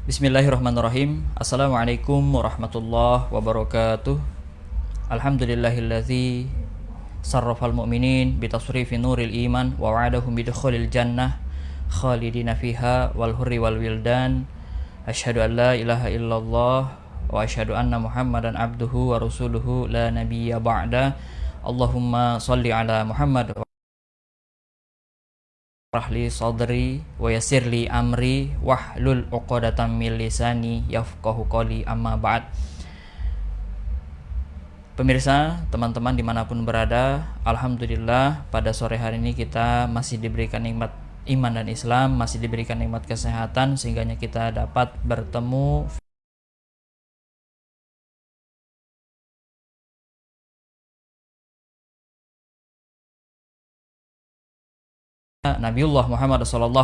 Bismillahirrahmanirrahim. Assalamualaikum warahmatullahi wabarakatuh. Alhamdulillahilladzi sarrafal mu'minin bitasrifi nuril iman wa wa'adahum bidukhulil jannah khalidina fiha wal hurri wal wildan. Asyhadu an la ilaha illallah wa asyhadu anna Muhammadan abduhu wa rasuluhu la nabiyya ba'da. Allahumma shalli ala Muhammad rahli sadri wa yassirli amri wahlul 'uqdatam min lisani yafqahu qawli, amma ba'd. Pemirsa, teman-teman dimanapun berada, alhamdulillah pada sore hari ini kita masih diberikan nikmat iman dan Islam, masih diberikan nikmat kesehatan sehingga kita dapat bertemu Nabiullah Muhammad SAW,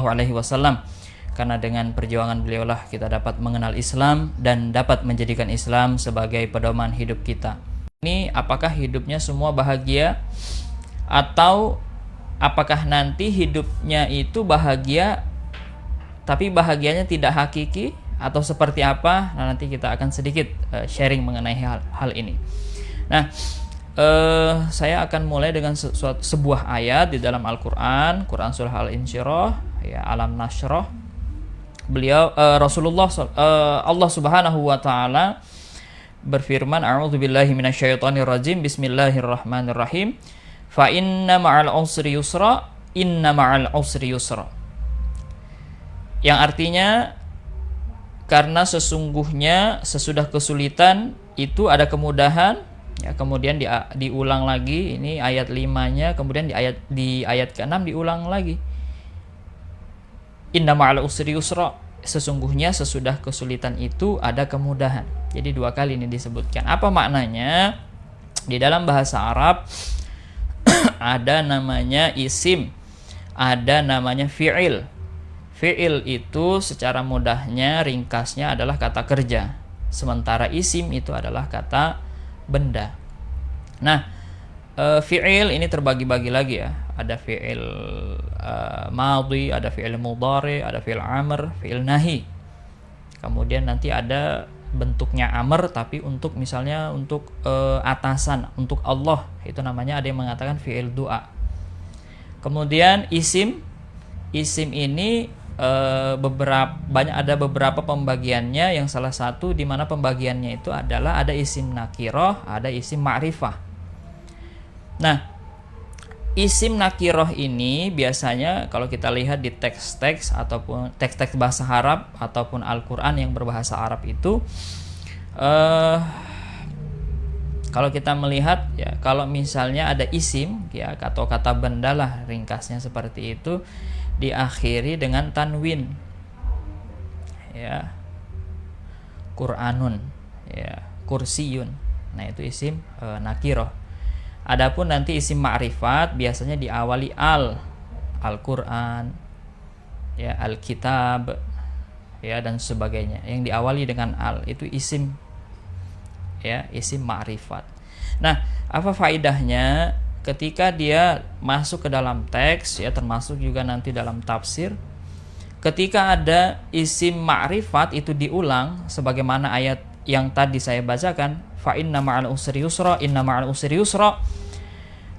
karena dengan perjuangan beliaulah kita dapat mengenal Islam dan dapat menjadikan Islam sebagai pedoman hidup kita. Ini apakah hidupnya semua bahagia, atau apakah nanti hidupnya itu bahagia tapi bahagianya tidak hakiki, atau seperti apa? Nah, nanti kita akan sedikit sharing mengenai hal ini. Nah, saya akan mulai dengan sebuah ayat di dalam Al-Quran, Quran Surah Al-Insyirah, ya, Alam Nashrah. Beliau Rasulullah Allah Subhanahu wa taala berfirman, a'udzubillahi minasyaitonirrajim, bismillahirrahmanirrahim. Fa inna ma'al usri yusra, inna ma'al usri yusra. Yang artinya, karena sesungguhnya sesudah kesulitan itu ada kemudahan. Ya, kemudian diulang lagi, ini ayat 5-nya, kemudian di ayat ke-6 diulang lagi. Inna ma'al usri yusra, sesungguhnya sesudah kesulitan itu ada kemudahan. Jadi dua kali ini disebutkan. Apa maknanya? Di dalam bahasa Arab ada namanya isim, ada namanya fi'il. Fi'il itu secara mudahnya, ringkasnya adalah kata kerja. Sementara isim itu adalah kata benda. Nah, fi'il ini terbagi-bagi lagi ya. Ada fi'il madhi, ada fi'il mudhari, ada fi'il amr, fi'il nahi. Kemudian nanti ada bentuknya amr tapi untuk misalnya untuk atasan, untuk Allah, itu namanya ada yang mengatakan fi'il du'a. Kemudian isim ini ada beberapa pembagiannya, yang salah satu di mana pembagiannya itu adalah ada isim nakiroh, ada isim ma'rifah. Nah, isim nakiroh ini biasanya kalau kita lihat di teks-teks ataupun teks-teks bahasa Arab ataupun Al-Quran yang berbahasa Arab itu, kalau kita melihat ya, kalau misalnya ada isim ya, atau kata benda lah ringkasnya seperti itu, diakhiri dengan tanwin, ya, Qur'anun, ya, kursiyun. Nah, itu isim nakiroh. Adapun nanti isim ma'rifat biasanya diawali Al-Qur'an, ya, Al-Kitab, ya, dan sebagainya. Yang diawali dengan al itu isim, ya, isim ma'rifat. Nah, apa faidahnya ketika dia masuk ke dalam teks, ya, termasuk juga nanti dalam tafsir, ketika ada isim ma'rifat itu diulang sebagaimana ayat yang tadi saya bacakan, fa inna ma'al usri yusra, inna ma'al usri yusra.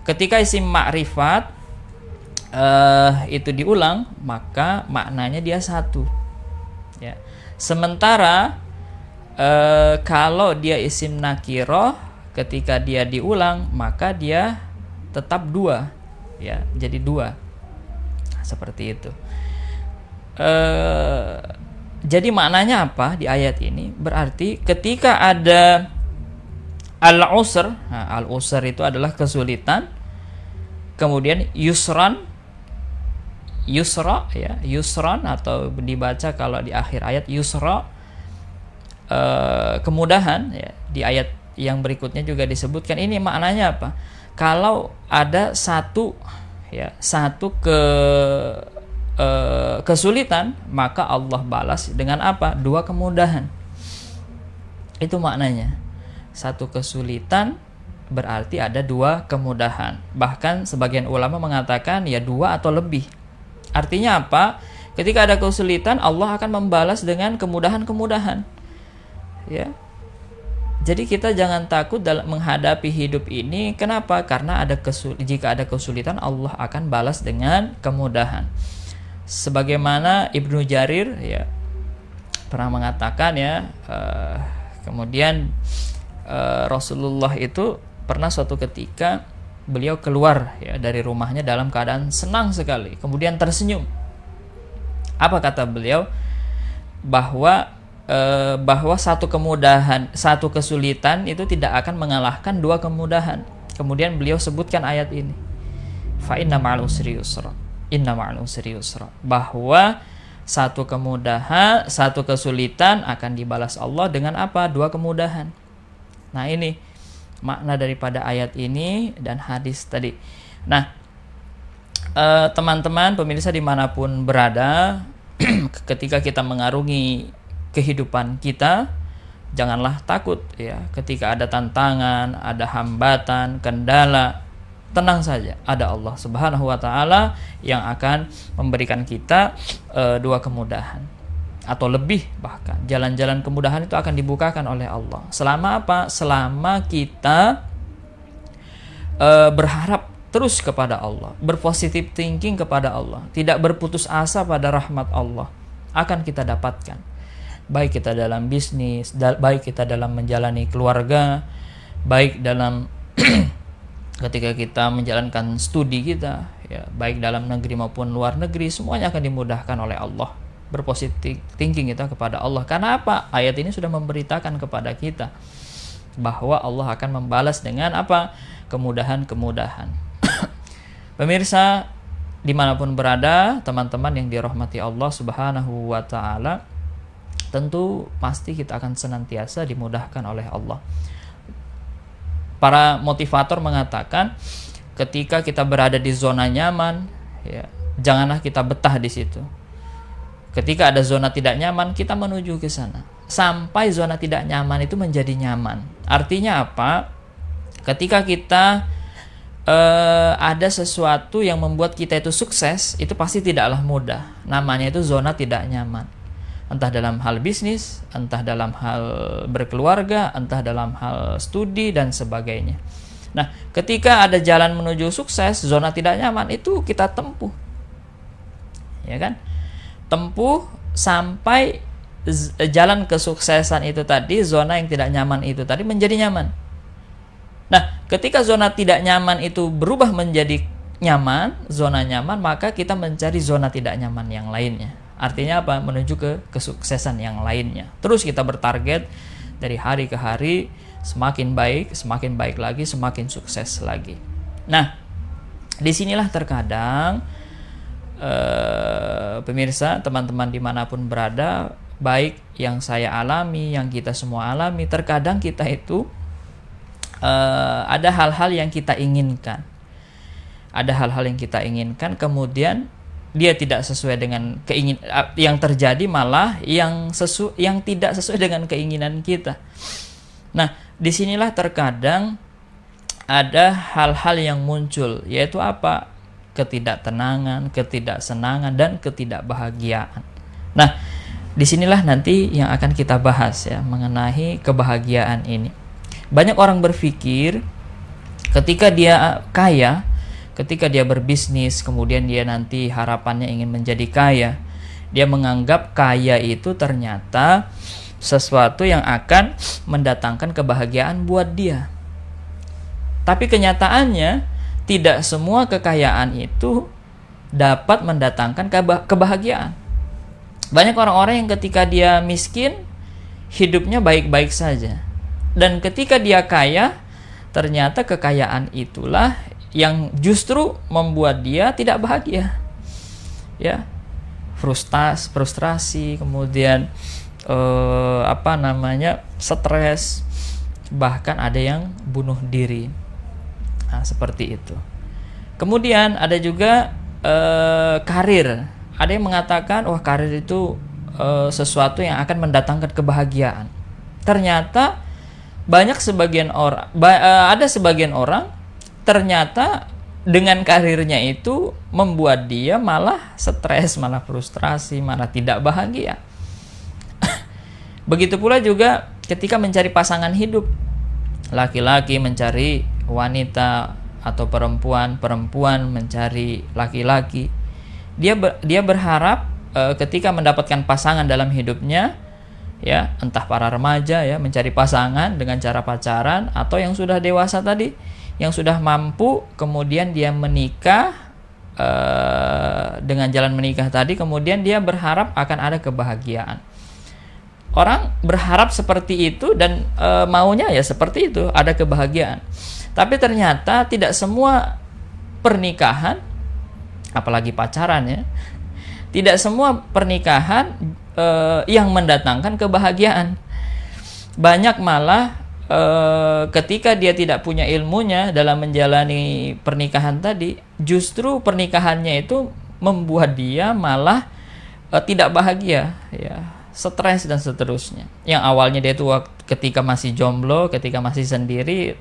Ketika isim ma'rifat itu diulang, maka maknanya dia satu, ya. Sementara kalau dia isim nakiroh, ketika dia diulang maka dia tetap dua, ya, jadi dua, seperti itu. Jadi maknanya apa di ayat ini? Berarti ketika ada al-usr, nah, al-usr itu adalah kesulitan, kemudian yusra, ya, yusran, atau dibaca kalau di akhir ayat yusra, kemudahan, ya. Di ayat yang berikutnya juga disebutkan. Ini maknanya apa? Kalau ada satu kesulitan, maka Allah balas dengan apa? Dua kemudahan. Itu maknanya. Satu kesulitan berarti ada dua kemudahan. Bahkan sebagian ulama mengatakan ya dua atau lebih. Artinya apa? Ketika ada kesulitan, Allah akan membalas dengan kemudahan-kemudahan. Ya. Jadi kita jangan takut dalam menghadapi hidup ini. Kenapa? Karena jika ada kesulitan, Allah akan balas dengan kemudahan. Sebagaimana Ibnu Jarir ya pernah mengatakan ya, kemudian Rasulullah itu pernah suatu ketika beliau keluar ya dari rumahnya dalam keadaan senang sekali, kemudian tersenyum. Apa kata beliau? Bahwa satu kemudahan, satu kesulitan itu tidak akan mengalahkan dua kemudahan. Kemudian beliau sebutkan ayat ini, fa inna ma'al usri yusra, inna ma'al usri yusra, bahwa satu kemudahan, satu kesulitan akan dibalas Allah dengan apa? Dua kemudahan. Nah, ini makna daripada ayat ini dan hadis tadi. Nah, teman-teman pemirsa dimanapun berada, ketika kita mengarungi kehidupan kita, janganlah takut ya. Ketika ada tantangan, ada hambatan, kendala, tenang saja, ada Allah Subhanahu wa taala yang akan memberikan kita dua kemudahan atau lebih, bahkan jalan-jalan kemudahan itu akan dibukakan oleh Allah. Selama apa? Selama kita berharap terus kepada Allah, berpositif thinking kepada Allah, tidak berputus asa pada rahmat Allah, akan kita dapatkan. Baik kita dalam bisnis, baik kita dalam menjalani keluarga, baik dalam ketika kita menjalankan studi kita, ya, baik dalam negeri maupun luar negeri, semuanya akan dimudahkan oleh Allah. Berpositif thinking kita kepada Allah. Karena apa? Ayat ini sudah memberitakan kepada kita bahwa Allah akan membalas dengan apa? Kemudahan-kemudahan. Pemirsa dimanapun berada, teman-teman yang dirahmati Allah Subhanahu wa ta'ala, tentu pasti kita akan senantiasa dimudahkan oleh Allah. Para motivator mengatakan, ketika kita berada di zona nyaman, ya, janganlah kita betah di situ. Ketika ada zona tidak nyaman, kita menuju ke sana. Sampai zona tidak nyaman itu menjadi nyaman. Artinya apa? Ketika kita ada sesuatu yang membuat kita itu sukses, itu pasti tidaklah mudah. Namanya itu zona tidak nyaman. Entah dalam hal bisnis, entah dalam hal berkeluarga, entah dalam hal studi dan sebagainya. Nah, ketika ada jalan menuju sukses, zona tidak nyaman itu kita tempuh. Ya kan? Tempuh sampai jalan kesuksesan itu tadi, zona yang tidak nyaman itu tadi menjadi nyaman. Nah, ketika zona tidak nyaman itu berubah menjadi nyaman, zona nyaman, maka kita mencari zona tidak nyaman yang lainnya. Artinya apa? Menuju ke kesuksesan yang lainnya. Terus kita bertarget dari hari ke hari, semakin baik lagi, semakin sukses lagi. Nah, disinilah terkadang pemirsa, teman-teman dimanapun berada, baik yang saya alami, yang kita semua alami, terkadang kita itu ada hal-hal yang kita inginkan. Ada hal-hal yang kita inginkan, kemudian dia tidak sesuai dengan yang terjadi malah yang tidak sesuai dengan keinginan kita. Nah, disinilah terkadang ada hal-hal yang muncul, yaitu apa? Ketidaktenangan, ketidaksenangan, dan ketidakbahagiaan. Nah, disinilah nanti yang akan kita bahas ya, mengenai kebahagiaan ini. Banyak orang berpikir ketika dia kaya, ketika dia berbisnis, kemudian dia nanti harapannya ingin menjadi kaya, dia menganggap kaya itu ternyata sesuatu yang akan mendatangkan kebahagiaan buat dia. Tapi kenyataannya, tidak semua kekayaan itu dapat mendatangkan kebahagiaan. Banyak orang-orang yang ketika dia miskin, hidupnya baik-baik saja. Dan ketika dia kaya, ternyata kekayaan itulah yang justru membuat dia tidak bahagia, ya, frustrasi, kemudian stres, bahkan ada yang bunuh diri. Nah, seperti itu. Kemudian ada juga karir. Ada yang mengatakan, wah, karir itu sesuatu yang akan mendatangkan kebahagiaan. Ternyata ada sebagian orang ternyata dengan karirnya itu membuat dia malah stres, malah frustrasi, malah tidak bahagia. Begitu pula juga ketika mencari pasangan hidup. Laki-laki mencari wanita atau perempuan mencari laki-laki. Dia berharap ketika mendapatkan pasangan dalam hidupnya, ya, entah para remaja ya mencari pasangan dengan cara pacaran, atau yang sudah dewasa tadi, yang sudah mampu, kemudian dia menikah, dengan jalan menikah tadi, kemudian dia berharap akan ada kebahagiaan. Orang berharap seperti itu dan maunya ya seperti itu, ada kebahagiaan. Tapi ternyata tidak semua pernikahan, apalagi pacaran ya, tidak semua pernikahan yang mendatangkan kebahagiaan. Banyak malah ketika dia tidak punya ilmunya dalam menjalani pernikahan tadi, justru pernikahannya itu membuat dia malah tidak bahagia, ya, stres dan seterusnya. Yang awalnya dia itu ketika masih jomblo, ketika masih sendiri,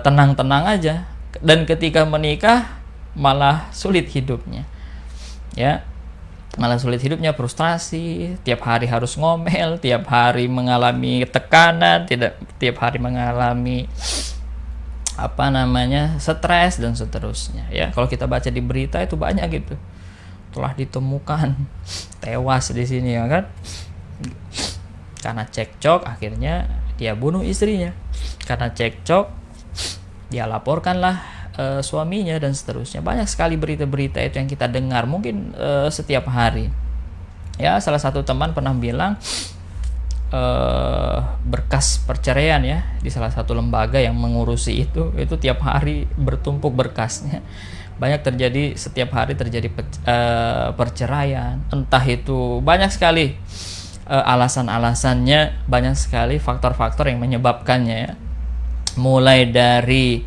tenang-tenang aja, dan ketika menikah malah sulit hidupnya, ya, malah sulit hidupnya, frustrasi, tiap hari harus ngomel, tiap hari mengalami tekanan, tiap hari mengalami stres dan seterusnya, ya. Kalau kita baca di berita itu banyak gitu, telah ditemukan tewas di sini, ya kan, karena cekcok akhirnya dia bunuh istrinya, karena cekcok dia laporkanlah suaminya dan seterusnya. Banyak sekali berita-berita itu yang kita dengar mungkin setiap hari, ya. Salah satu teman pernah bilang berkas perceraian ya di salah satu lembaga yang mengurusi itu tiap hari bertumpuk berkasnya. Banyak terjadi, setiap hari terjadi perceraian, entah itu banyak sekali alasan-alasannya, banyak sekali faktor-faktor yang menyebabkannya, ya. Mulai dari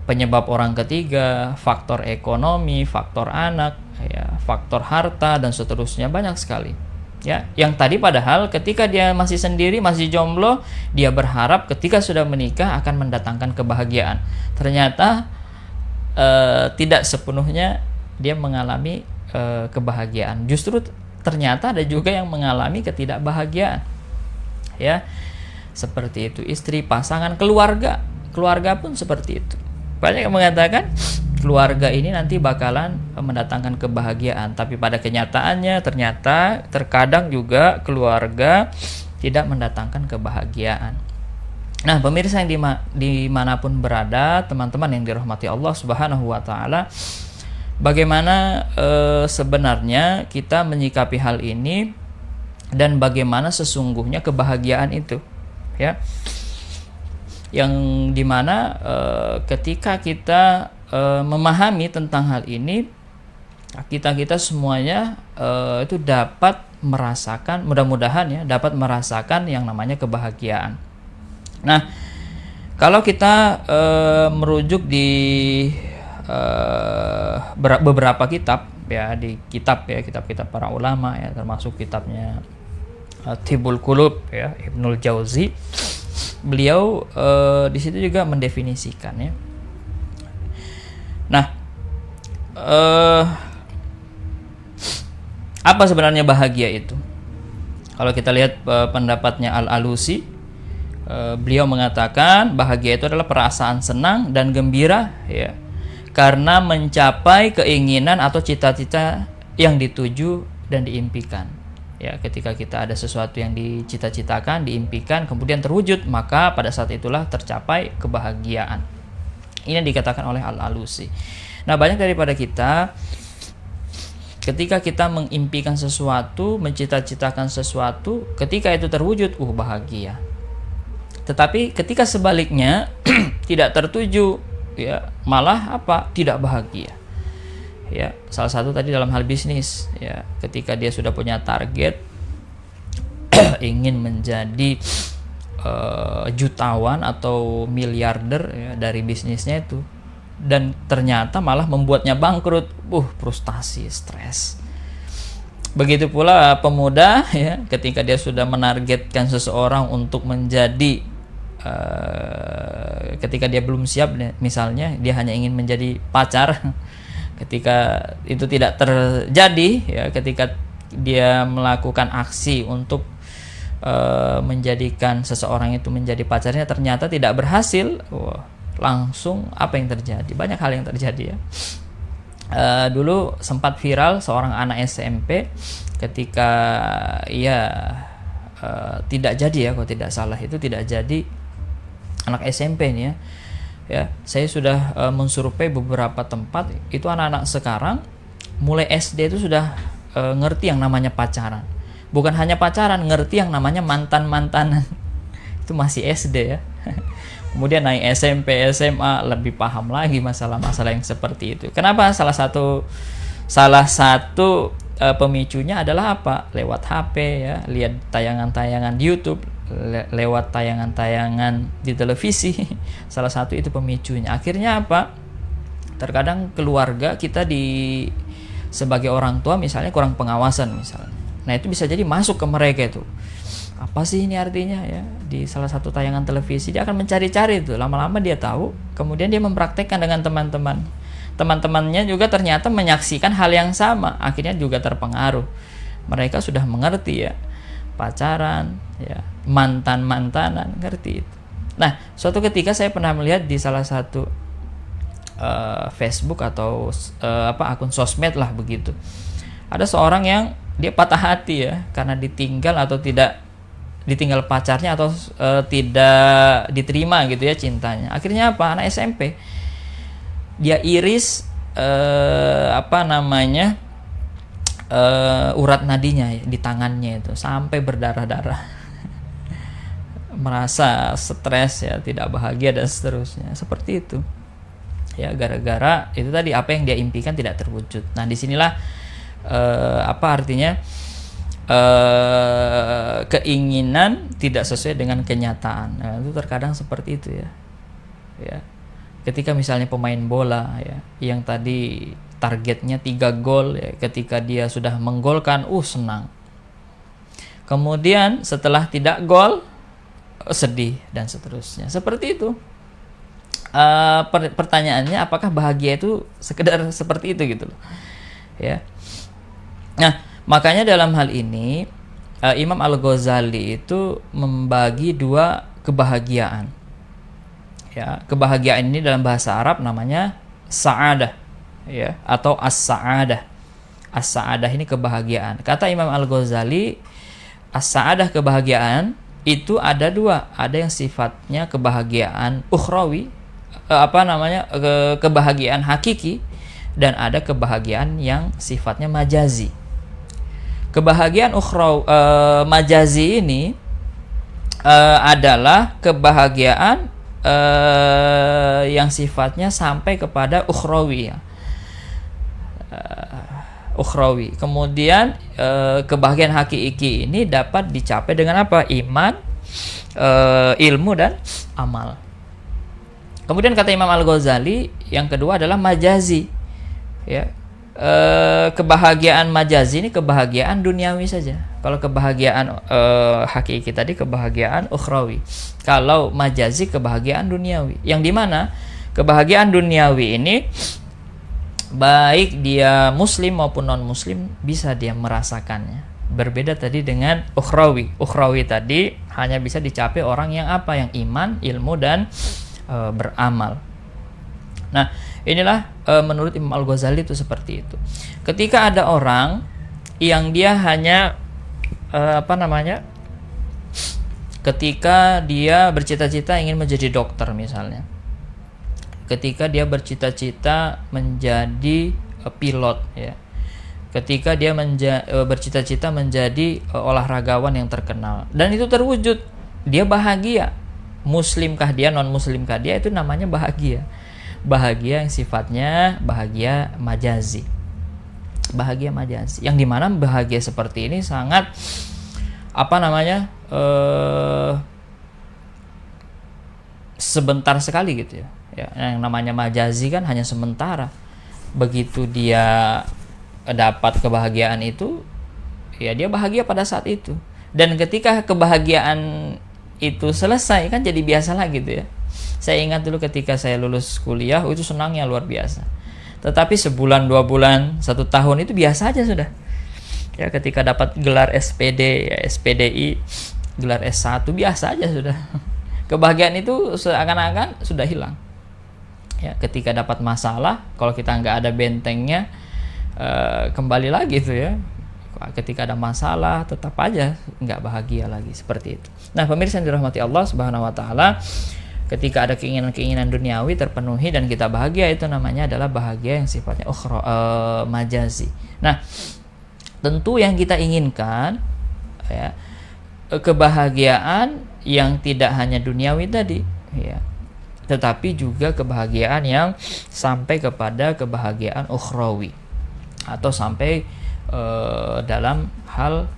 penyebab orang ketiga, faktor ekonomi, faktor anak, ya, faktor harta dan seterusnya, banyak sekali, ya. Yang tadi padahal ketika dia masih sendiri, masih jomblo, dia berharap ketika sudah menikah akan mendatangkan kebahagiaan. Ternyata tidak sepenuhnya dia mengalami kebahagiaan. Justru ternyata ada juga yang mengalami ketidakbahagiaan, ya. Seperti itu istri, pasangan, keluarga pun seperti itu. Banyak yang mengatakan keluarga ini nanti bakalan mendatangkan kebahagiaan, tapi pada kenyataannya ternyata terkadang juga keluarga tidak mendatangkan kebahagiaan. Nah, pemirsa yang dimanapun berada, teman-teman yang dirahmati Allah Subhanahu wa Ta'ala, bagaimana sebenarnya kita menyikapi hal ini dan bagaimana sesungguhnya kebahagiaan itu, ya, yang dimana ketika kita memahami tentang hal ini, kita semuanya itu dapat merasakan, mudah-mudahan ya, dapat merasakan yang namanya kebahagiaan. Nah, kalau kita merujuk di beberapa kitab, ya, di kitab-kitab para ulama, ya, termasuk kitabnya Tibbul Qulub, ya, Ibnul Jauzi, beliau di situ juga mendefinisikan, ya. Nah, apa sebenarnya bahagia itu? Kalau kita lihat pendapatnya Al-Alusi, beliau mengatakan bahagia itu adalah perasaan senang dan gembira, ya, karena mencapai keinginan atau cita-cita yang dituju dan diimpikan. Ya, ketika kita ada sesuatu yang dicita-citakan, diimpikan, kemudian terwujud, maka pada saat itulah tercapai kebahagiaan. Ini yang dikatakan oleh Al-Alusi. Nah, banyak daripada kita ketika kita mengimpikan sesuatu, mencita-citakan sesuatu, ketika itu terwujud, bahagia. Tetapi ketika sebaliknya tidak tertuju, ya, malah tidak bahagia. Ya, salah satu tadi dalam hal bisnis, ya, ketika dia sudah punya target ingin menjadi jutawan atau miliarder, ya, dari bisnisnya itu, dan ternyata malah membuatnya bangkrut, frustasi, stres. Begitu pula pemuda, ya, ketika dia sudah menargetkan seseorang untuk menjadi ketika dia belum siap, misalnya dia hanya ingin menjadi pacar, ketika itu tidak terjadi, ya, ketika dia melakukan aksi untuk menjadikan seseorang itu menjadi pacarnya ternyata tidak berhasil, langsung apa yang terjadi? Banyak hal yang terjadi, ya. Dulu sempat viral seorang anak SMP ketika tidak jadi, ya, kalau tidak salah itu tidak jadi, anak SMP nih, ya. Saya sudah mensurvei beberapa tempat, itu anak-anak sekarang mulai SD itu sudah ngerti yang namanya pacaran. Bukan hanya pacaran, ngerti yang namanya mantan-mantanan. Itu masih SD, ya. Kemudian naik SMP, SMA lebih paham lagi masalah-masalah yang seperti itu. Kenapa? Salah satu pemicunya adalah apa? Lewat HP, ya, lihat tayangan-tayangan YouTube, lewat tayangan-tayangan di televisi. Salah satu itu pemicunya. Akhirnya apa? Terkadang keluarga kita sebagai orang tua misalnya kurang pengawasan misalnya. Nah, itu bisa jadi masuk ke mereka itu. Apa sih ini artinya, ya? Di salah satu tayangan televisi dia akan mencari-cari itu. Lama-lama dia tahu, kemudian dia mempraktekkan dengan teman-teman. Teman-temannya juga ternyata menyaksikan hal yang sama, akhirnya juga terpengaruh. Mereka sudah mengerti, ya, pacaran, ya, mantan-mantanan, ngerti itu. Nah, suatu ketika saya pernah melihat di salah satu Facebook atau akun sosmed lah begitu. Ada seorang yang dia patah hati, ya, karena ditinggal atau tidak ditinggal pacarnya atau tidak diterima gitu, ya, cintanya. Akhirnya apa? Anak SMP. Dia iris urat nadinya, ya, di tangannya itu sampai berdarah-darah. Merasa stres, ya, tidak bahagia dan seterusnya. Seperti itu. Ya, gara-gara itu tadi, apa yang dia impikan tidak terwujud. Nah, disinilah artinya keinginan tidak sesuai dengan kenyataan. Nah, itu terkadang seperti itu, ya. Ya. Ketika misalnya pemain bola, ya, yang tadi targetnya 3 gol, ya, ketika dia sudah menggolkan, senang. Kemudian setelah tidak gol, sedih dan seterusnya. Seperti itu. Pertanyaannya, apakah bahagia itu sekedar seperti itu gitu loh, ya. Nah, makanya dalam hal ini Imam Al-Ghazali itu membagi 2 kebahagiaan, ya. Kebahagiaan ini dalam bahasa Arab namanya sa'adah, ya, atau as-sa'adah. As-sa'adah ini kebahagiaan. Kata Imam Al-Ghazali, as-sa'adah, kebahagiaan itu ada 2. Ada yang sifatnya kebahagiaan ukhrawi, kebahagiaan hakiki, dan ada kebahagiaan yang sifatnya majazi. Kebahagiaan majazi ini adalah kebahagiaan yang sifatnya sampai kepada ukhrawi, ya. Ukhrawi. Kemudian kebahagiaan hakiki ini dapat dicapai dengan apa? Iman, ilmu, dan amal. Kemudian kata Imam Al-Ghazali, yang kedua adalah majazi, ya. Kebahagiaan majazi ini kebahagiaan duniawi saja. Kalau kebahagiaan hakiki tadi kebahagiaan ukhrawi. Kalau majazi kebahagiaan duniawi. Yang dimana kebahagiaan duniawi ini baik dia muslim maupun non muslim bisa dia merasakannya. Berbeda tadi dengan ukhrawi. Ukhrawi tadi hanya bisa dicapai orang yang apa? Yang iman, ilmu, dan beramal. Nah, inilah menurut Imam Al-Ghazali itu seperti itu. Ketika ada orang yang dia hanya ketika dia bercita-cita ingin menjadi dokter misalnya, ketika dia bercita-cita menjadi pilot, ya, ketika dia bercita-cita menjadi olahragawan yang terkenal, dan itu terwujud, dia bahagia. Muslimkah dia, non muslimkah dia, itu namanya bahagia. Bahagia yang sifatnya bahagia majazi. Bahagia majazi. Yang dimana bahagia seperti ini sangat sebentar sekali gitu, ya. Yang namanya majazi kan hanya sementara. Begitu dia dapat kebahagiaan itu, ya dia bahagia pada saat itu. Dan ketika kebahagiaan itu selesai kan jadi biasa lagi gitu ya. Saya ingat dulu ketika saya lulus kuliah itu senangnya luar biasa. Tetapi sebulan, 2 bulan, 1 tahun itu biasa aja sudah. Ya ketika dapat gelar SPD, ya, SPDI, gelar S1 biasa aja sudah. Kebahagiaan itu seakan-akan sudah hilang. Ya ketika dapat masalah, kalau kita nggak ada bentengnya, kembali lagi tuh ya. Ketika ada masalah tetap aja nggak bahagia lagi seperti itu. Nah pemirsa yang dirahmati Allah Subhanahu Wa Taala, ketika ada keinginan-keinginan duniawi terpenuhi dan kita bahagia, itu namanya adalah bahagia yang sifatnya majazi. Nah tentu yang kita inginkan ya kebahagiaan yang tidak hanya duniawi tadi ya, tetapi juga kebahagiaan yang sampai kepada kebahagiaan ukhrawi, atau sampai dalam hal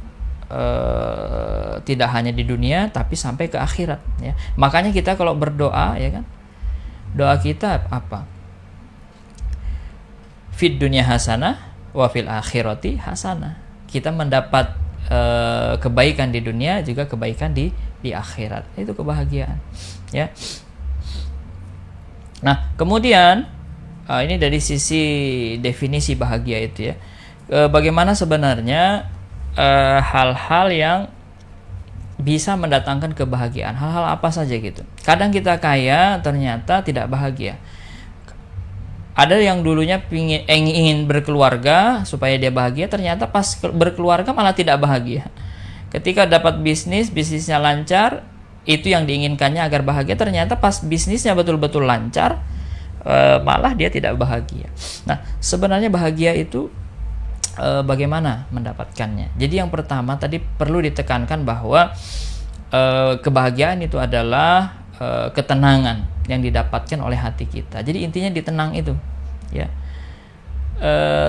tidak hanya di dunia tapi sampai ke akhirat ya. Makanya kita kalau berdoa ya kan, doa kita apa? Fid dunya hasanah wa fil akhirati hasanah. Kita mendapat kebaikan di dunia, juga kebaikan di akhirat. Itu kebahagiaan ya. Nah kemudian ini dari sisi definisi bahagia itu ya, bagaimana sebenarnya hal-hal yang bisa mendatangkan kebahagiaan, hal-hal apa saja gitu. Kadang kita kaya ternyata tidak bahagia. Ada yang dulunya ingin berkeluarga supaya dia bahagia, ternyata pas berkeluarga malah tidak bahagia. Ketika dapat bisnisnya lancar, itu yang diinginkannya agar bahagia, ternyata pas bisnisnya betul-betul lancar, malah dia tidak bahagia. Nah sebenarnya bahagia itu bagaimana mendapatkannya. Jadi yang pertama tadi perlu ditekankan bahwa kebahagiaan itu adalah ketenangan yang didapatkan oleh hati kita. Jadi intinya ditenang itu ya.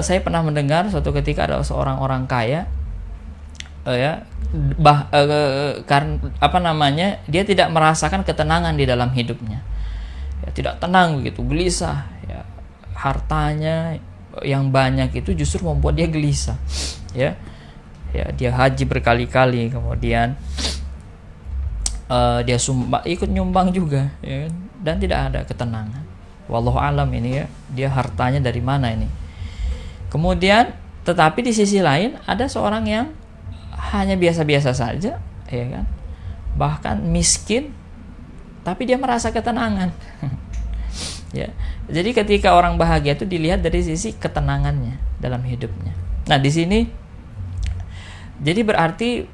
Saya pernah mendengar suatu ketika ada seorang orang kaya karena dia tidak merasakan ketenangan di dalam hidupnya ya, tidak tenang begitu, gelisah ya. Hartanya yang banyak itu justru membuat dia gelisah ya. Dia haji berkali-kali, kemudian dia ikut nyumbang juga ya, dan tidak ada ketenangan. Wallahu alam ini ya, dia hartanya dari mana ini. Kemudian tetapi di sisi lain ada seorang yang hanya biasa-biasa saja ya kan, bahkan miskin tapi dia merasa ketenangan. Ya. Jadi ketika orang bahagia itu dilihat dari sisi ketenangannya dalam hidupnya. Nah, di sini jadi berarti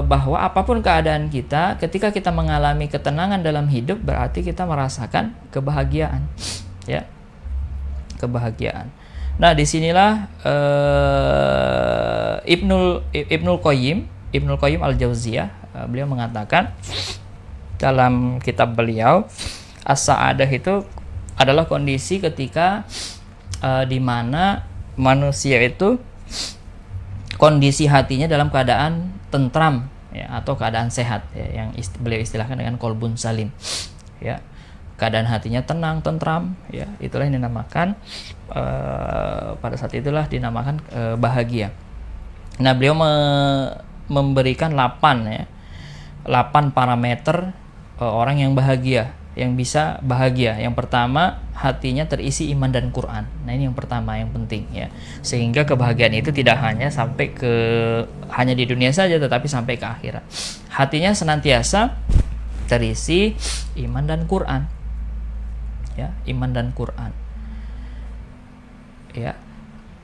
bahwa apapun keadaan kita, ketika kita mengalami ketenangan dalam hidup, berarti kita merasakan kebahagiaan. Ya. Kebahagiaan. Nah, disinilah Ibnul Qayyim Al-Jauziyah, beliau mengatakan dalam kitab beliau, as-sa'adah itu adalah kondisi ketika di mana manusia itu kondisi hatinya dalam keadaan tentram ya, atau keadaan sehat ya, yang beliau istilahkan dengan qalbun salim ya. Keadaan hatinya tenang, tentram ya, itulah yang dinamakan pada saat itulah dinamakan bahagia. Nah, beliau memberikan 8 parameter orang yang bahagia, yang bisa bahagia. Yang pertama, hatinya terisi iman dan Quran. Nah, ini yang pertama, yang penting ya. Sehingga kebahagiaan itu tidak hanya sampai hanya di dunia saja, tetapi sampai ke akhirat. Hatinya senantiasa terisi iman dan Quran. Ya, iman dan Quran. Ya.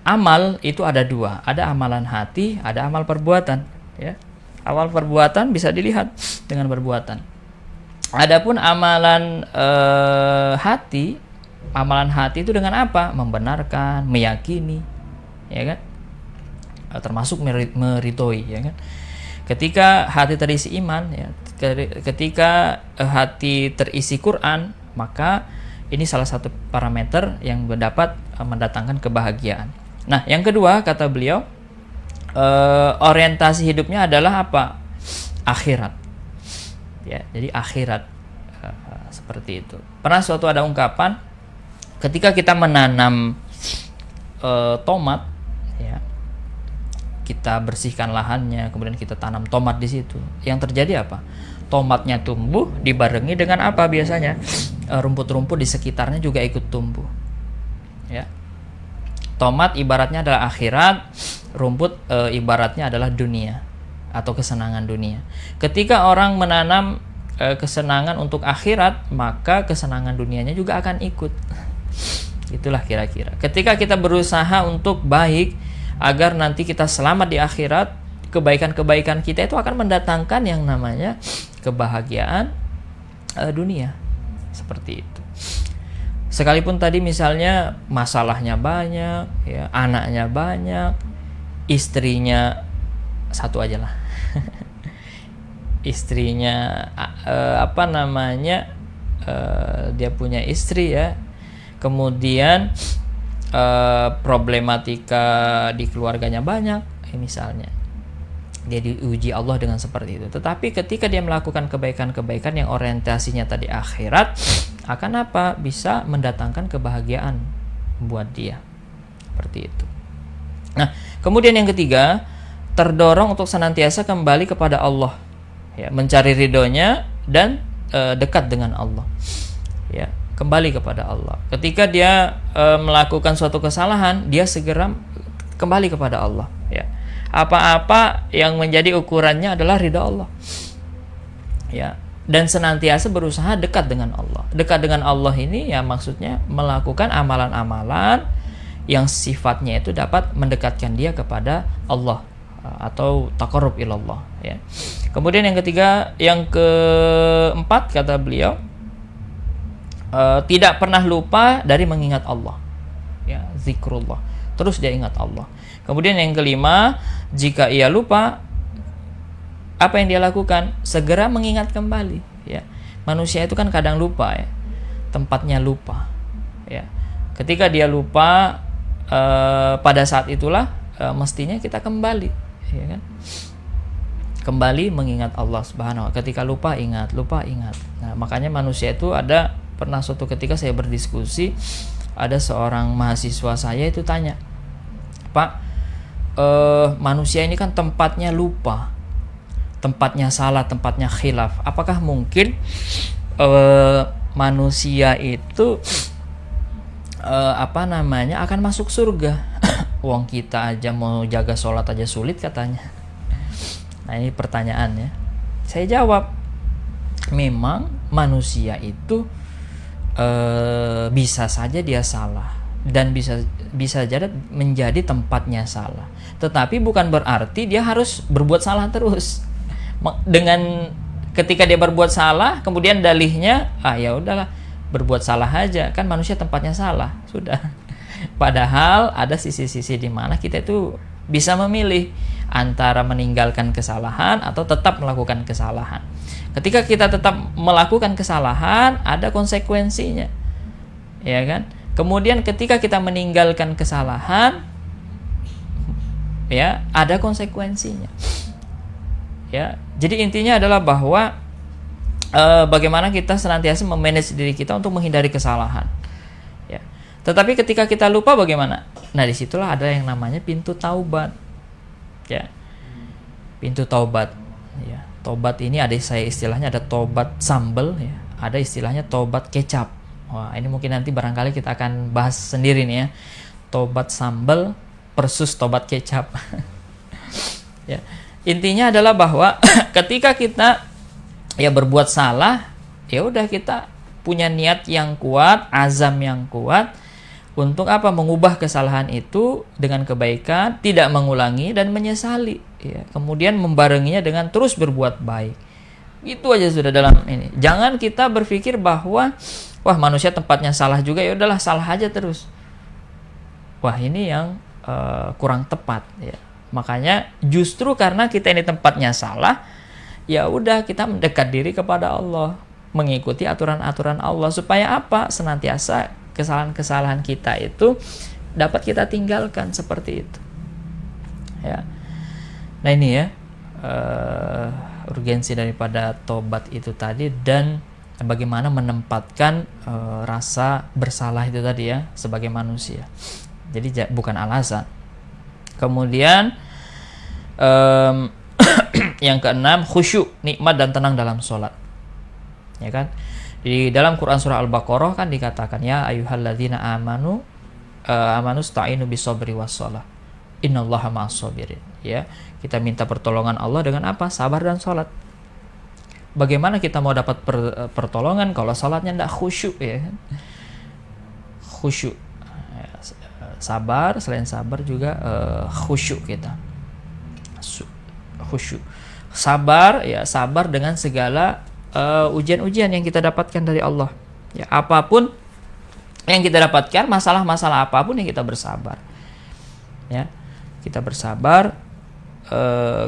Amal itu ada 2, ada amalan hati, ada amal perbuatan ya. Amal perbuatan bisa dilihat dengan perbuatan. Adapun amalan hati itu dengan apa? Membenarkan, meyakini, ya kan? Termasuk meritoi, ya kan? Ketika hati terisi iman, ya, ketika hati terisi Quran, maka ini salah satu parameter yang dapat mendatangkan kebahagiaan. Nah, yang kedua kata beliau, orientasi hidupnya adalah apa? Akhirat. Ya, jadi akhirat seperti itu. Pernah suatu ada ungkapan, ketika kita menanam tomat, ya, kita bersihkan lahannya, kemudian kita tanam tomat di situ. Yang terjadi apa? Tomatnya tumbuh dibarengi dengan apa biasanya? Rumput-rumput di sekitarnya juga ikut tumbuh. Ya. Tomat ibaratnya adalah akhirat, rumput ibaratnya adalah dunia atau kesenangan dunia. Ketika orang menanam kesenangan untuk akhirat, maka kesenangan dunianya juga akan ikut. Itulah kira-kira. Ketika kita berusaha untuk baik agar nanti kita selamat di akhirat, kebaikan-kebaikan kita itu akan mendatangkan yang namanya kebahagiaan dunia. Seperti itu. Sekalipun tadi misalnya masalahnya banyak, ya, anaknya banyak, istrinya satu aja lah. Istrinya dia punya istri ya. Kemudian problematika di keluarganya banyak, misalnya. Dia diuji Allah dengan seperti itu. Tetapi ketika dia melakukan kebaikan-kebaikan yang orientasinya tadi akhirat, akan apa? Bisa mendatangkan kebahagiaan buat dia. Seperti itu. Nah, kemudian yang ketiga, terdorong untuk senantiasa kembali kepada Allah. Ya, mencari ridhonya dan dekat dengan Allah. Ya, kembali kepada Allah. Ketika dia melakukan suatu kesalahan, dia segera kembali kepada Allah. Ya. Apa-apa yang menjadi ukurannya adalah ridha Allah. Ya, dan senantiasa berusaha dekat dengan Allah. Dekat dengan Allah ini ya maksudnya melakukan amalan-amalan yang sifatnya itu dapat mendekatkan dia kepada Allah atau taqarrub ilallah ya. Kemudian yang ketiga, yang keempat kata beliau, tidak pernah lupa dari mengingat Allah. Ya, zikrullah. Terus dia ingat Allah. Kemudian yang kelima, jika ia lupa, apa yang dia lakukan? Segera mengingat kembali. Ya, manusia itu kan kadang lupa ya, tempatnya lupa. Ya, ketika dia lupa, pada saat itulah mestinya kita kembali, ya kan? Kembali mengingat Allah Subhanahu wa Ta'ala. Ketika lupa ingat. Nah, makanya manusia itu pernah suatu ketika saya berdiskusi, ada seorang mahasiswa saya itu tanya, Pak, manusia ini kan tempatnya lupa, tempatnya salah, tempatnya khilaf. Apakah mungkin manusia itu akan masuk surga? Wong kita aja mau jaga sholat aja sulit katanya. Nah, ini pertanyaannya. Saya jawab, memang manusia itu bisa saja dia salah dan bisa jadi menjadi tempatnya salah. Tetapi bukan berarti dia harus berbuat salah terus. Dengan ketika dia berbuat salah, kemudian dalihnya, ya udahlah, berbuat salah aja, kan manusia tempatnya salah, sudah. Padahal ada sisi-sisi di mana kita itu bisa memilih antara meninggalkan kesalahan atau tetap melakukan kesalahan. Ketika kita tetap melakukan kesalahan, ada konsekuensinya, ya kan? Kemudian ketika kita meninggalkan kesalahan, ya ada konsekuensinya. Ya, jadi intinya adalah bahwa bagaimana kita senantiasa memanage diri kita untuk menghindari kesalahan. Ya. Tetapi ketika kita lupa bagaimana? Nah, disitulah ada yang namanya pintu taubat. Ya, pintu taubat. Ya, taubat ini ada istilahnya ada taubat sambal, ya. Ada istilahnya taubat kecap. Wah, ini mungkin nanti barangkali kita akan bahas sendiri nih ya. Taubat sambal versus taubat kecap. Ya. Intinya adalah bahwa ketika kita ya berbuat salah, ya udah kita punya niat yang kuat, azam yang kuat untuk apa? Mengubah kesalahan itu dengan kebaikan, tidak mengulangi dan menyesali, ya. Kemudian membarenginya dengan terus berbuat baik. Itu aja sudah dalam ini. Jangan kita berpikir bahwa wah, manusia tempatnya salah juga, ya udahlah salah aja terus. Wah, ini yang kurang tepat, ya. Makanya justru karena kita ini tempatnya salah, ya udah kita mendekat diri kepada Allah, mengikuti aturan-aturan Allah supaya apa? Senantiasa kesalahan-kesalahan kita itu dapat kita tinggalkan seperti itu. Ya. Nah, ini ya urgensi daripada tobat itu tadi dan bagaimana menempatkan rasa bersalah itu tadi ya sebagai manusia. Jadi bukan alasan. Kemudian Yang keenam, khusyuk, nikmat dan tenang dalam sholat. Ya kan? Di dalam Quran surah Al-Baqarah kan dikatakan, ya ayyuhalladzina amanu sta'inu bisabri wassalah. Innallaha ma'as-sabirin. Ya, kita minta pertolongan Allah dengan apa? Sabar dan sholat. Bagaimana kita mau dapat pertolongan kalau sholatnya tidak khusyuk, ya? Khusyuk. Sabar, selain sabar juga khusyuk kita. Khusyuk. Sabar, ya sabar dengan segala ujian-ujian yang kita dapatkan dari Allah. Ya, apapun yang kita dapatkan, masalah-masalah apapun yang kita bersabar. Ya, kita bersabar,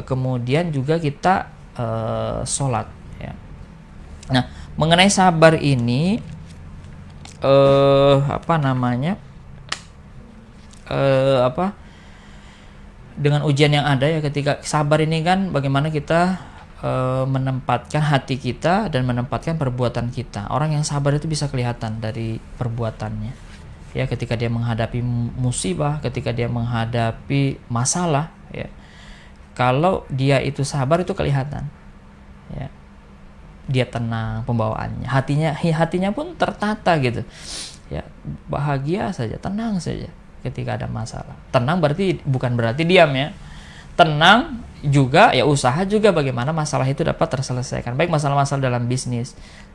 kemudian juga kita sholat. Ya. Nah, mengenai sabar ini, dengan ujian yang ada ya, ketika sabar ini kan bagaimana kita menempatkan hati kita dan menempatkan perbuatan kita. Orang yang sabar itu bisa kelihatan dari perbuatannya. Ya, ketika dia menghadapi musibah, ketika dia menghadapi masalah, ya. Kalau dia itu sabar itu kelihatan. Ya. Dia tenang pembawaannya, hatinya pun tertata gitu. Ya, bahagia saja, tenang saja ketika ada masalah. Tenang bukan berarti diam, ya. Tenang juga, ya usaha juga bagaimana masalah itu dapat terselesaikan. Baik masalah-masalah dalam bisnis,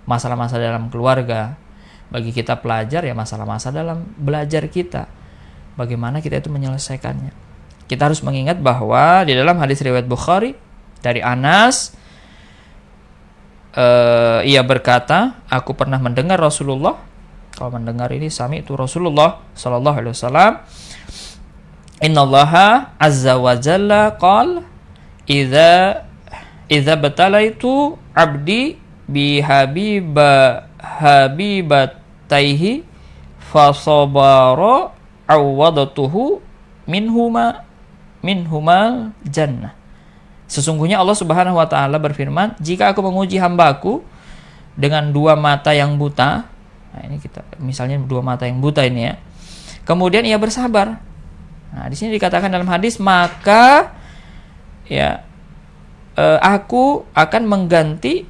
masalah-masalah dalam keluarga. Bagi kita pelajar, ya masalah-masalah dalam belajar kita. Bagaimana kita itu menyelesaikannya. Kita harus mengingat bahwa di dalam hadis riwayat Bukhari dari Anas, ia berkata, aku pernah mendengar Rasulullah. Kalau mendengar ini sami itu Rasulullah sallallahu alaihi wasallam, innallaha azza wa jalla qala idza batalaitu abdi bi habibataihi fa sabara awadatuhu minhuma jannah. Sesungguhnya Allah Subhanahu wa taala berfirman, jika aku menguji hambaku dengan dua mata yang buta. Nah, ini kita misalnya dua mata yang buta ini, ya. Kemudian ia bersabar. Nah, di sini dikatakan dalam hadis, maka ya aku akan mengganti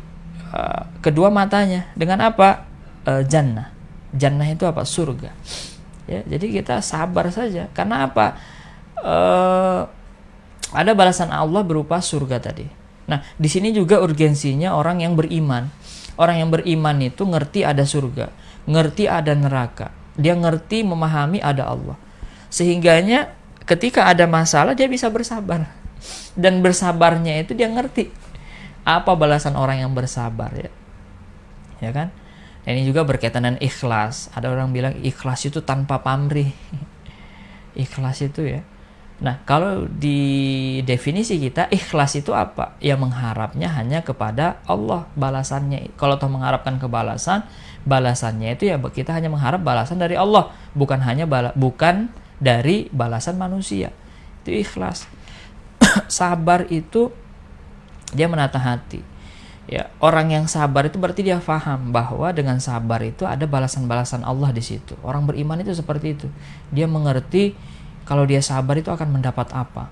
kedua matanya dengan apa? Jannah. Jannah itu apa? Surga. Ya, jadi kita sabar saja. Karena apa? Ada balasan Allah berupa surga tadi. Nah, di sini juga urgensinya orang yang beriman. Orang yang beriman itu ngerti ada surga, ngerti ada neraka. Dia ngerti, memahami ada Allah. Sehingganya ketika ada masalah dia bisa bersabar. Dan bersabarnya itu dia ngerti apa balasan orang yang bersabar, ya. Ya kan? Nah, ini juga berkaitan dengan ikhlas. Ada orang bilang ikhlas itu tanpa pamrih. Ikhlas itu, ya. Nah, kalau di definisi kita, ikhlas itu apa? Ya mengharapnya hanya kepada Allah balasannya. Kalau toh mengharapkan balasannya itu ya kita hanya mengharap balasan dari Allah, bukan dari balasan manusia. Itu ikhlas. Sabar itu dia menata hati. Ya, orang yang sabar itu berarti dia paham bahwa dengan sabar itu ada balasan-balasan Allah di situ. Orang beriman itu seperti itu. Dia mengerti kalau dia sabar itu akan mendapat apa.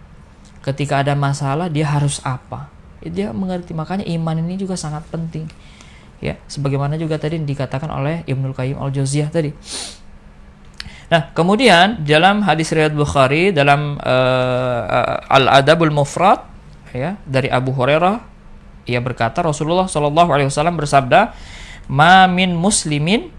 Ketika ada masalah dia harus apa. Dia mengerti, makanya iman ini juga sangat penting. Ya, sebagaimana juga tadi dikatakan oleh Ibnul Qayyim Al-Jauziyah tadi. Nah, kemudian dalam hadis riwayat Bukhari dalam Al-Adabul Mufrad, ya, dari Abu Hurairah, ia berkata Rasulullah sallallahu alaihi wasallam bersabda, "Ma min muslimin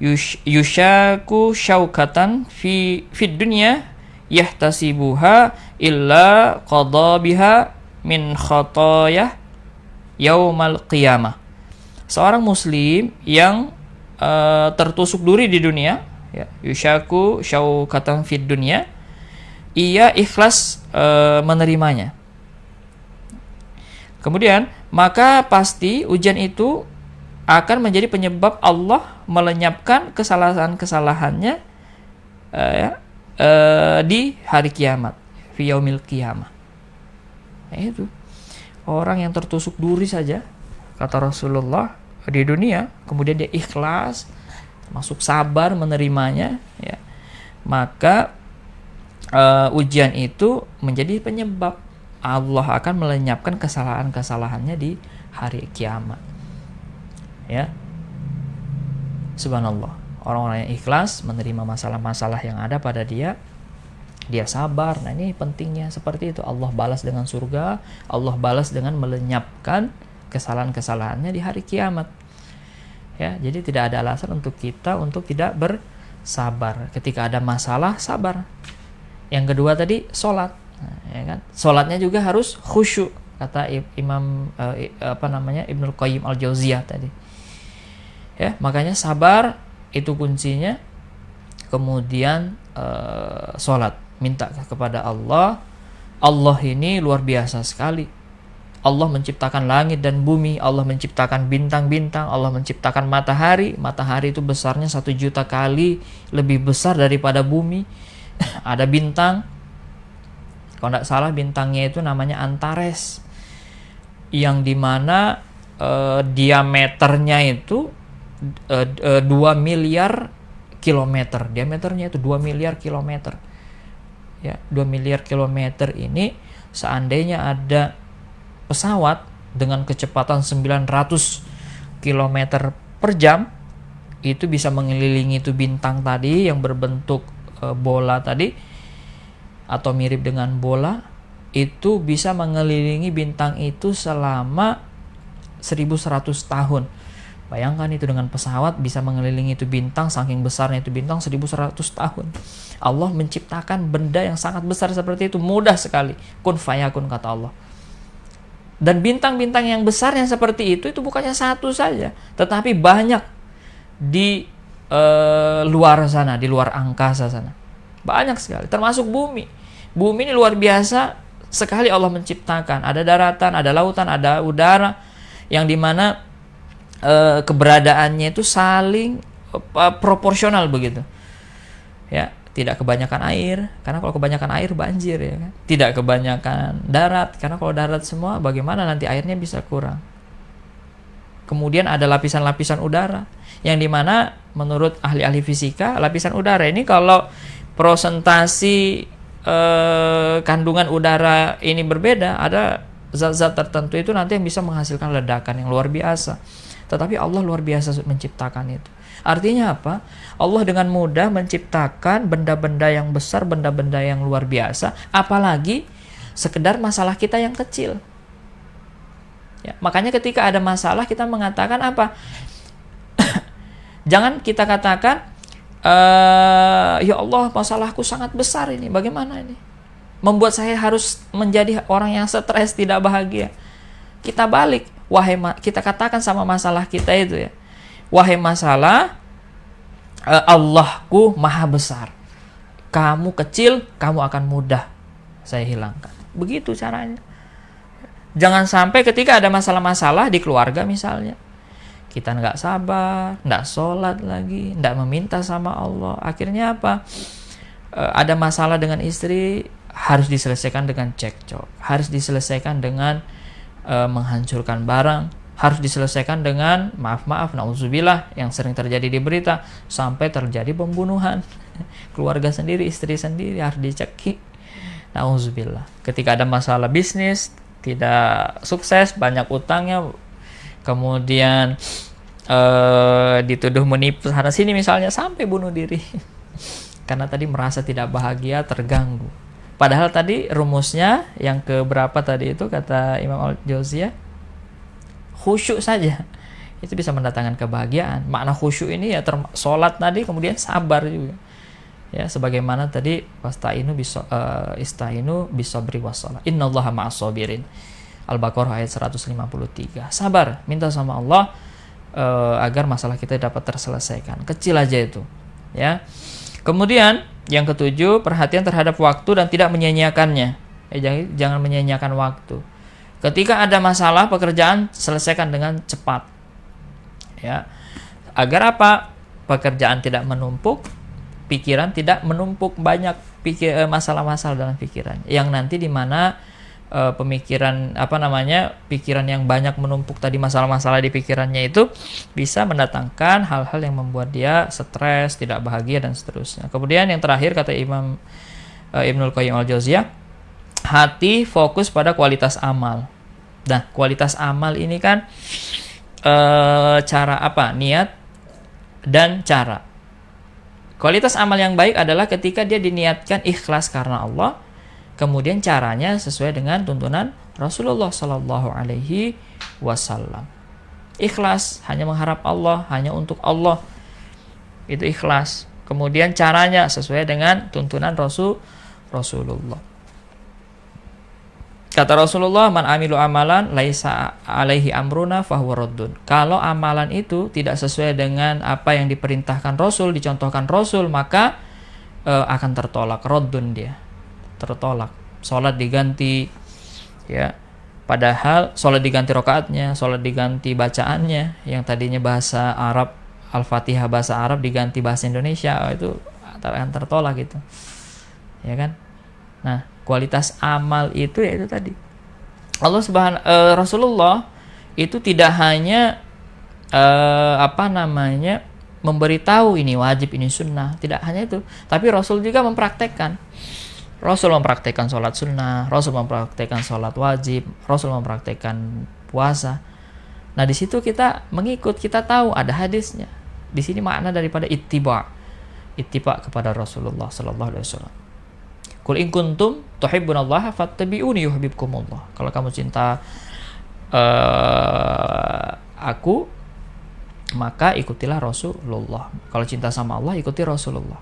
yushaku syaukatan fi dunya yahtasibuha illa qada biha min khatayah yaumal qiyamah." Seorang muslim yang tertusuk duri di dunia, ya, yushaku syaukatan fi dunya, ia ikhlas menerimanya. Kemudian maka pasti ujian itu akan menjadi penyebab Allah melenyapkan kesalahan-kesalahannya di hari kiamat, fi yaumil qiyamah. Itu orang yang tertusuk duri saja, kata Rasulullah, di dunia, kemudian dia ikhlas, termasuk sabar menerimanya, ya, maka ujian itu menjadi penyebab Allah akan melenyapkan kesalahan-kesalahannya di hari kiamat. Ya. Subhanallah. Orang-orang yang ikhlas menerima masalah-masalah yang ada pada dia sabar. Nah, ini pentingnya seperti itu. Allah balas dengan surga, Allah balas dengan melenyapkan kesalahan-kesalahannya di hari kiamat. Ya, jadi tidak ada alasan untuk kita untuk tidak bersabar. Ketika ada masalah, sabar. Yang kedua tadi, sholat. Nah, ya kan? Sholatnya juga harus khusyuk, kata Imam Ibnul Qayyim Al-Jauziyah tadi. Ya, makanya sabar itu kuncinya. Kemudian sholat, minta kepada Allah. Allah ini luar biasa sekali. Allah menciptakan langit dan bumi, Allah menciptakan bintang-bintang, Allah menciptakan matahari. Matahari itu besarnya 1 juta kali lebih besar daripada bumi. Ada bintang, kalau tidak salah bintangnya itu namanya Antares, yang dimana diameternya itu 2 miliar kilometer. Diameternya itu 2 miliar kilometer. Ya, 2 miliar kilometer ini seandainya ada pesawat dengan kecepatan 900 km per jam, itu bisa mengelilingi itu bintang tadi yang berbentuk bola tadi atau mirip dengan bola, itu bisa mengelilingi bintang itu selama 1100 tahun. Bayangkan itu dengan pesawat bisa mengelilingi itu bintang, saking besarnya itu bintang 1100 tahun. Allah menciptakan benda yang sangat besar seperti itu, mudah sekali. Kun fayakun, kata Allah. Dan bintang-bintang yang besar yang seperti itu bukannya satu saja, tetapi banyak di luar sana, di luar angkasa sana. Banyak sekali, termasuk bumi. Bumi ini luar biasa sekali Allah menciptakan. Ada daratan, ada lautan, ada udara, yang dimana keberadaannya itu saling proporsional begitu. Ya, tidak kebanyakan air, karena kalau kebanyakan air banjir, ya kan? Tidak kebanyakan darat, karena kalau darat semua bagaimana nanti airnya bisa kurang. Kemudian ada lapisan-lapisan udara, yang dimana menurut ahli-ahli fisika, lapisan udara ini kalau prosentasi kandungan udara ini berbeda, ada zat-zat tertentu itu nanti yang bisa menghasilkan ledakan yang luar biasa. Tetapi Allah luar biasa menciptakan itu. Artinya apa? Allah dengan mudah menciptakan benda-benda yang besar, benda-benda yang luar biasa, apalagi sekedar masalah kita yang kecil. Ya, makanya ketika ada masalah kita mengatakan apa? Jangan kita katakan, ya Allah, masalahku sangat besar ini, bagaimana ini? Membuat saya harus menjadi orang yang stres, tidak bahagia. Kita balik, kita katakan sama masalah kita itu ya, wahai masalah, Allahku maha besar. Kamu kecil, kamu akan mudah saya hilangkan. Begitu caranya. Jangan sampai ketika ada masalah-masalah di keluarga misalnya, kita nggak sabar, nggak sholat lagi, nggak meminta sama Allah. Akhirnya apa? Ada masalah dengan istri, harus diselesaikan dengan cekcok, harus diselesaikan dengan menghancurkan barang, harus diselesaikan dengan maaf-maaf, na'udzubillah, yang sering terjadi di berita, sampai terjadi pembunuhan. Keluarga sendiri, istri sendiri harus dicekik. Na'udzubillah. Ketika ada masalah bisnis, tidak sukses, banyak utangnya, kemudian dituduh menipu sana sini misalnya, sampai bunuh diri. Karena tadi merasa tidak bahagia, terganggu. Padahal tadi rumusnya yang keberapa tadi itu kata Imam Al-Jauziyah, khusyuk saja itu bisa mendatangkan kebahagiaan. Makna khusyuk ini ya sholat tadi, kemudian sabar juga. Ya, sebagaimana tadi istainu bisabri wassalah. Innallaha ma'as-sabirin. Al-Baqarah ayat 153. Sabar, minta sama Allah agar masalah kita dapat terselesaikan. Kecil aja itu, ya. Kemudian yang ketujuh, perhatian terhadap waktu dan tidak menyia-nyiakannya. Jangan menyia-nyiakan waktu. Ketika ada masalah pekerjaan, selesaikan dengan cepat. Ya. Agar apa? Pekerjaan tidak menumpuk, pikiran tidak menumpuk banyak masalah-masalah dalam pikiran. Yang nanti di mana pikiran yang banyak menumpuk tadi, masalah-masalah di pikirannya itu bisa mendatangkan hal-hal yang membuat dia stres, tidak bahagia dan seterusnya. Kemudian yang terakhir kata Imam Ibnul Qayyim Al-Jauziyah, hati fokus pada kualitas amal. Nah, kualitas amal ini kan cara apa? Niat dan cara. Kualitas amal yang baik adalah ketika dia diniatkan ikhlas karena Allah, kemudian caranya sesuai dengan tuntunan Rasulullah Sallallahu Alaihi Wasallam. Ikhlas, hanya mengharap Allah, hanya untuk Allah, itu ikhlas. Kemudian caranya sesuai dengan tuntunan Rasulullah. Kata Rasulullah, man amilu amalan laisa alaihi amruna fahuwa raddun. Kalau amalan itu tidak sesuai dengan apa yang diperintahkan Rasul, dicontohkan Rasul, maka akan tertolak, raddun dia. Tertolak. Salat diganti, ya. Padahal salat diganti rakaatnya, salat diganti bacaannya, yang tadinya bahasa Arab, Al-Fatihah bahasa Arab diganti bahasa Indonesia, itu akan tertolak gitu. Ya kan? Nah, kualitas amal itu ya itu tadi. Rasulullah itu tidak hanya memberitahu ini wajib, ini sunnah, tidak hanya itu, tapi Rasul juga mempraktekkan. Rasul mempraktekkan sholat sunnah, Rasul mempraktekkan sholat wajib, Rasul mempraktekkan puasa. Nah, di situ kita mengikut, kita tahu ada hadisnya. Di sini makna daripada ittiba kepada Rasulullah sallallahu alaihi wasallam. Qul in kuntum tuhibbunallaha fattabi'uni yuhibbukumullah. Kalau kamu cinta aku, maka ikutilah Rasulullah. Kalau cinta sama Allah, ikuti Rasulullah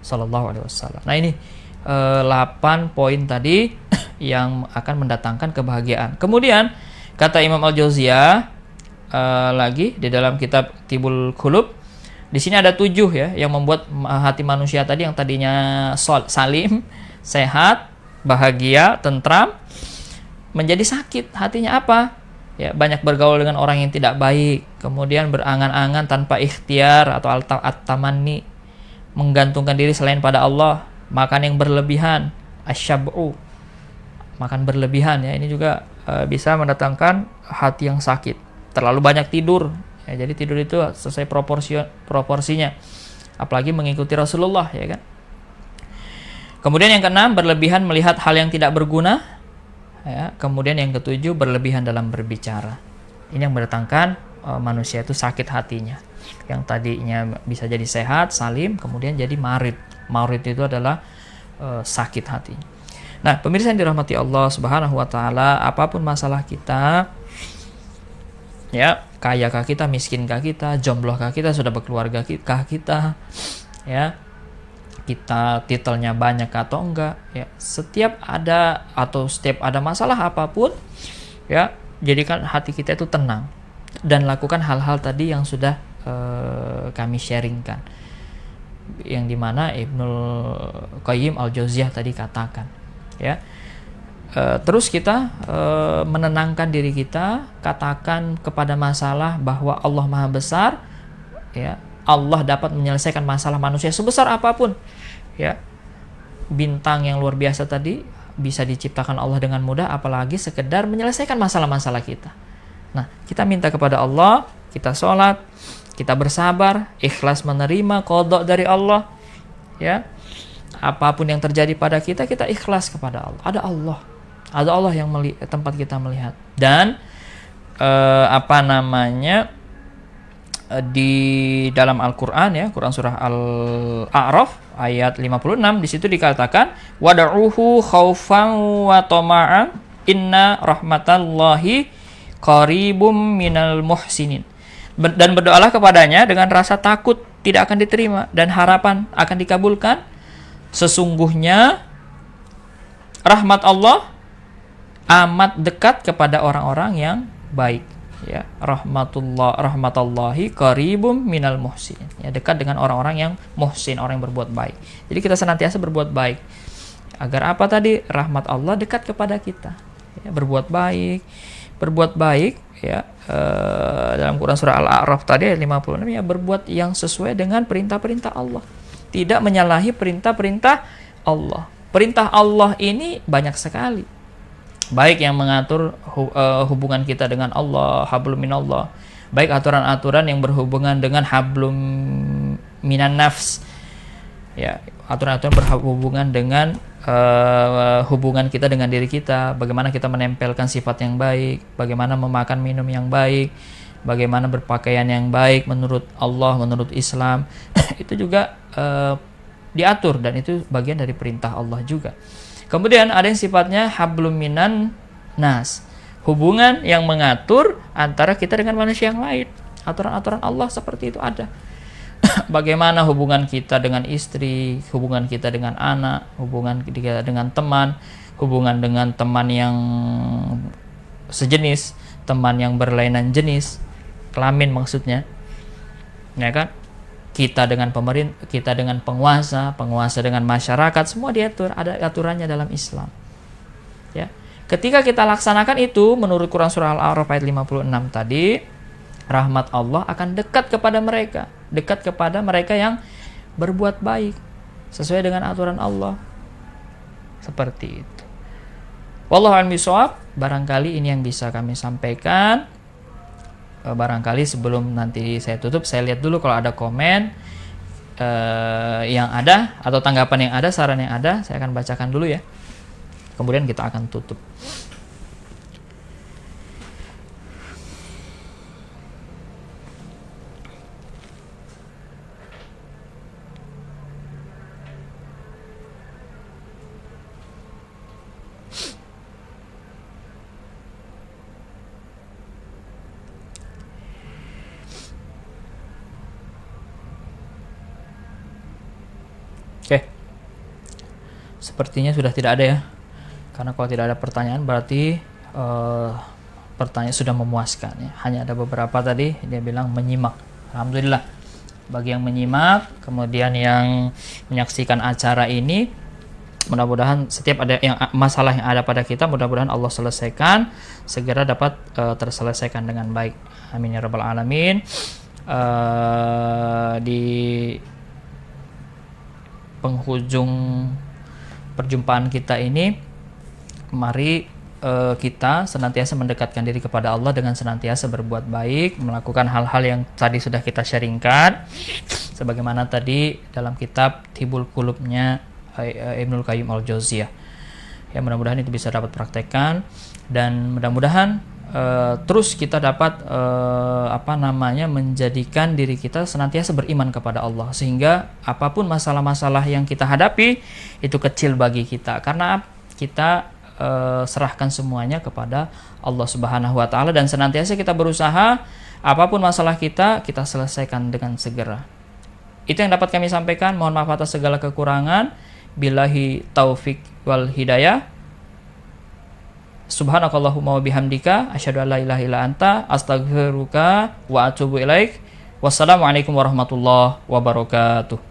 sallallahu alaihi wasallam. Nah, ini 8 poin tadi yang akan mendatangkan kebahagiaan. Kemudian kata Imam Al-Jauziyah lagi di dalam kitab Tibul Qulub, di sini ada 7 ya yang membuat hati manusia tadi yang tadinya salim, sehat, bahagia, tentram, menjadi sakit. Hatinya apa? Ya, banyak bergaul dengan orang yang tidak baik, kemudian berangan-angan tanpa ikhtiar atau at-tamanni, menggantungkan diri selain pada Allah, makan yang berlebihan, asyab'u, makan berlebihan ya, ini juga bisa mendatangkan hati yang sakit. Terlalu banyak tidur, ya, jadi tidur itu sesuai proporsinya, apalagi mengikuti Rasulullah, ya kan. Kemudian yang keenam, berlebihan melihat hal yang tidak berguna, ya. Kemudian yang ketujuh, berlebihan dalam berbicara. Ini yang mendatangkan manusia itu sakit hatinya, yang tadinya bisa jadi sehat, salim, kemudian jadi marid. Marid itu adalah sakit hati. Nah, pemirsa yang dirahmati Allah Subhanahu wa taala, apapun masalah kita, ya, kayakah kita, miskinkah kita, jomblohkah kita, sudah berkeluargakah kita, ya, kita titelnya banyak atau enggak, ya, setiap ada masalah apapun, ya, jadikan hati kita itu tenang dan lakukan hal-hal tadi yang sudah kami sharingkan, yang dimana Ibnul Qayyim Al-Jauziyah tadi katakan, ya. Terus kita menenangkan diri kita, katakan kepada masalah bahwa Allah Maha Besar, ya. Allah dapat menyelesaikan masalah manusia sebesar apapun, ya. Bintang yang luar biasa tadi bisa diciptakan Allah dengan mudah, apalagi sekedar menyelesaikan masalah-masalah kita. Nah, kita minta kepada Allah, kita sholat, kita bersabar, ikhlas menerima qada dari Allah, ya. Apapun yang terjadi pada kita, kita ikhlas kepada Allah. Ada Allah yang tempat kita melihat. Dan di dalam Al-Qur'an, ya, Quran surah Al-A'raf ayat 56, di situ dikatakan wad'uhu khaufan wa tama'an inna rahmatallahi qaribum minal muhsinin. Dan berdoalah kepadanya dengan rasa takut tidak akan diterima dan harapan akan dikabulkan. Sesungguhnya rahmat Allah amat dekat kepada orang-orang yang baik, ya. Rahmatullahi qaribum minal muhsinin, ya, dekat dengan orang-orang yang muhsin, orang yang berbuat baik. Jadi kita senantiasa berbuat baik agar apa tadi? Rahmat Allah dekat kepada kita, ya, berbuat baik, ya. Dalam Quran surah Al-A'raf tadi ayat 56, ya, berbuat yang sesuai dengan perintah-perintah Allah, tidak menyalahi perintah-perintah Allah. Perintah Allah ini banyak sekali, baik yang mengatur hubungan kita dengan Allah, hablum minallah, baik aturan-aturan yang berhubungan dengan hablum minan nafs, ya, aturan-aturan berhubungan dengan hubungan kita dengan diri kita, bagaimana kita menempelkan sifat yang baik, bagaimana memakan minum yang baik, bagaimana berpakaian yang baik menurut Allah, menurut Islam. Itu juga diatur, dan itu bagian dari perintah Allah juga. Kemudian ada yang sifatnya hablum minan nas, hubungan yang mengatur antara kita dengan manusia yang lain. Aturan-aturan Allah seperti itu ada. Bagaimana hubungan kita dengan istri, hubungan kita dengan anak, hubungan kita dengan teman, hubungan dengan teman yang sejenis, teman yang berlainan jenis, kelamin maksudnya, ya kan? Kita dengan pemerintah, kita dengan penguasa, penguasa dengan masyarakat, semua diatur, ada aturannya dalam Islam. Ya. Ketika kita laksanakan itu menurut Quran surah Al-A'raf ayat 56 tadi, rahmat Allah akan dekat kepada mereka, dekat kepada mereka yang berbuat baik sesuai dengan aturan Allah. Seperti itu. Wallahu a'lam bishawab. Barangkali ini yang bisa kami sampaikan. Barangkali sebelum nanti saya tutup, saya lihat dulu kalau ada komen yang ada atau tanggapan yang ada, saran yang ada, saya akan bacakan dulu ya. Kemudian kita akan tutup. Oke. Sepertinya sudah tidak ada ya. Karena kalau tidak ada pertanyaan berarti pertanyaan sudah memuaskan ya. Hanya ada beberapa tadi dia bilang menyimak. Alhamdulillah. Bagi yang menyimak, kemudian yang menyaksikan acara ini, mudah-mudahan setiap ada yang masalah yang ada pada kita, mudah-mudahan Allah selesaikan, segera dapat terselesaikan dengan baik. Amin ya rabbal alamin. Di penghujung perjumpaan kita ini, mari kita senantiasa mendekatkan diri kepada Allah dengan senantiasa berbuat baik, melakukan hal-hal yang tadi sudah kita sharingkan, sebagaimana tadi dalam kitab Tibul Qulubnya Ibnul Qayyim Al-Jauziyah. Ya, mudah-mudahan itu bisa dapat praktekkan, dan mudah-mudahan terus kita dapat menjadikan diri kita senantiasa beriman kepada Allah, sehingga apapun masalah-masalah yang kita hadapi itu kecil bagi kita, karena kita serahkan semuanya kepada Allah Subhanahu wa taala, dan senantiasa kita berusaha apapun masalah kita selesaikan dengan segera. Itu yang dapat kami sampaikan. Mohon maaf atas segala kekurangan. Billahi taufik wal hidayah. Subhanakallahumma wa bihamdika asyhadu an la ilaha illa anta astaghfiruka wa atubu ilaik. Wassalamualaikum warahmatullahi wabarakatuh.